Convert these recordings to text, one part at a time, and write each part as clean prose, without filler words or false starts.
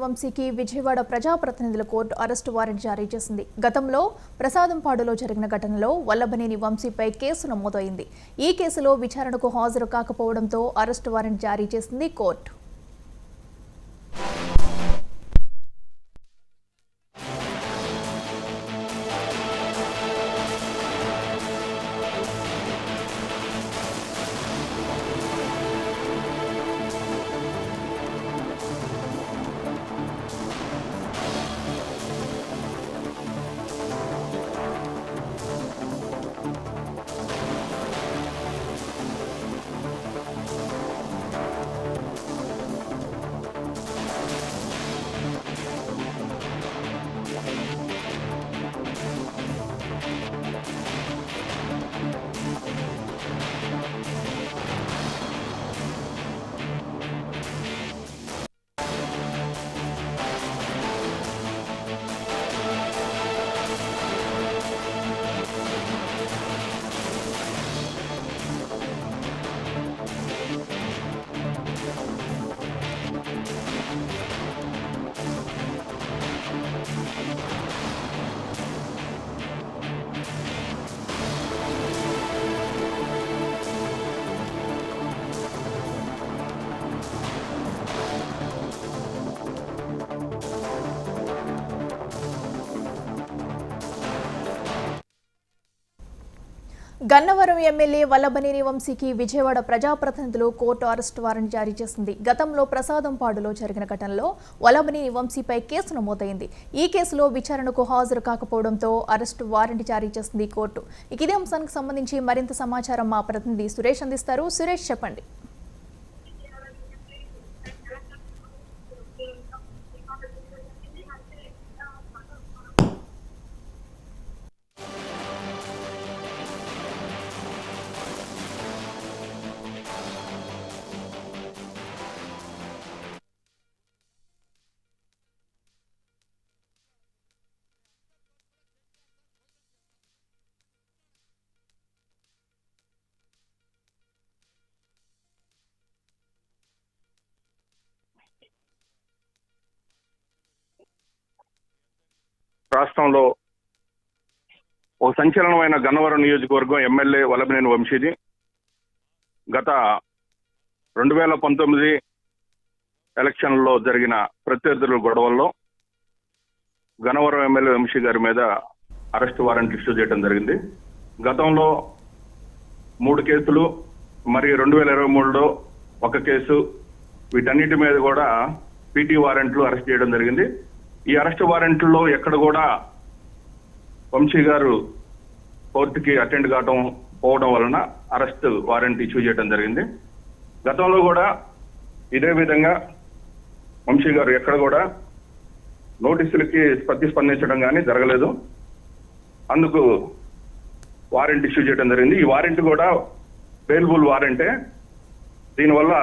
వంశీకి విజయవాడ ప్రజాప్రతినిధుల court arrest warrant జారీ చేసింది. గతంలో ప్రసాదంపాడులో జరిగిన ఘటనలో వల్లభనేని వంశీపై కేసు నమోదైంది. ఈ కేసులో విచారణకు హాజరు కాకపోవడంతో అరెస్టు వారెంట్ జారీ చేసింది కోర్టు. గన్నవరం ఎమ్మెల్యే వల్లభనేని వంశీకి విజయవాడ ప్రజాప్రతినిధులు కోర్టు అరెస్టు వారెంట్ జారీ చేసింది. గతంలో ప్రసాదంపాడులో జరిగిన ఘటనలో వల్లభనేని వంశీపై కేసు నమోదైంది. ఈ కేసులో విచారణకు హాజరు కాకపోవడంతో అరెస్టు వారెంట్ జారీ చేసింది కోర్టు. ఇదే అంశానికి సంబంధించి మరింత సమాచారం మా ప్రతినిధి సురేష్ అందిస్తారు. సురేష్, చెప్పండి. రాష్ట్రంలో ఒక సంచలనమైన గన్నవరం నియోజకవర్గం ఎమ్మెల్యే వల్లభనేని వంశీది గత 2019 ఎలక్షన్లో జరిగిన ప్రత్యర్థుల గొడవల్లో గన్నవరం ఎమ్మెల్యే వంశీ గారి మీద అరెస్ట్ వారెంట్ ఇష్యూ చేయడం జరిగింది. గతంలో 3 కేసులు, మరి 2023లో 1 కేసు, వీటన్నిటి మీద కూడా పీటీ వారెంట్లు అరెస్ట్ చేయడం జరిగింది. ఈ అరెస్ట్ వారెంట్లో ఎక్కడ కూడా వంశీ గారు కోర్టుకి అటెండ్ పోవడం వలన అరెస్ట్ వారెంట్ ఇష్యూ చేయడం జరిగింది. గతంలో కూడా ఇదే విధంగా వంశీ గారు ఎక్కడ కూడా నోటీసులకి ప్రతిస్పందించడం కానీ జరగలేదు. అందుకు వారెంట్ ఇష్యూ చేయడం జరిగింది. ఈ వారెంట్ కూడా బెయిలబుల్ వారెంటే. దీనివల్ల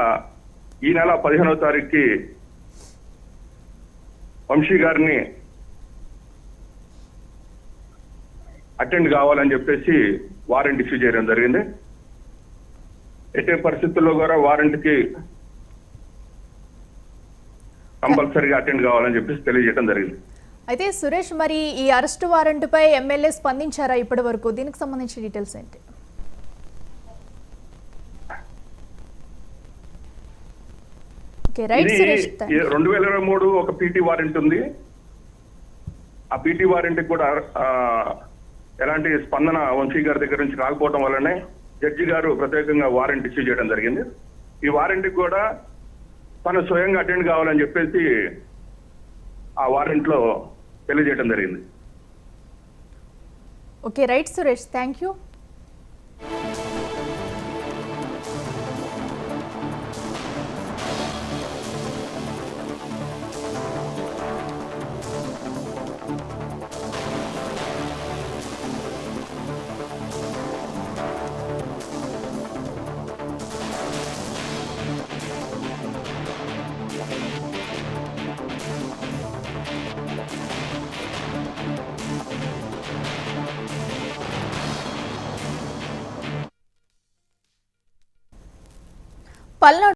ఈ నెల 15వ తారీఖుకి వంశీ గారిని అటెండ్ కావాలని చెప్పేసి వారెంట్ ఇష్యూ చేయడం జరిగింది. ఎట్టి పరిస్థితుల్లో కూడా వారెంట్కి కంపల్సరీగా అటెండ్ కావాలని చెప్పేసి తెలియజేయడం జరిగింది. అయితే సురేష్, మరి ఈ అరెస్టు వారెంట్ పై ఎమ్మెల్యే స్పందించారా ఇప్పటి వరకు? దీనికి సంబంధించిన డీటెయిల్స్ ఏంటి? ఇది 2023 ఒక పీటీ వారెంట్ ఉంది. ఆ పీటీ వారెంట్ కూడా ఎలాంటి స్పందన వంశీ గారి దగ్గర నుంచి రాకపోవడం వల్లనే జడ్జి గారు ప్రత్యేకంగా వారెంట్ ఇష్యూ చేయడం జరిగింది. ఈ వారెంట్ కూడా తను స్వయంగా అటెండ్ కావాలని చెప్పేసి ఆ వారెంట్ లో తెలియజేయడం జరిగింది. Okay, right Suresh, thank you. Palnadu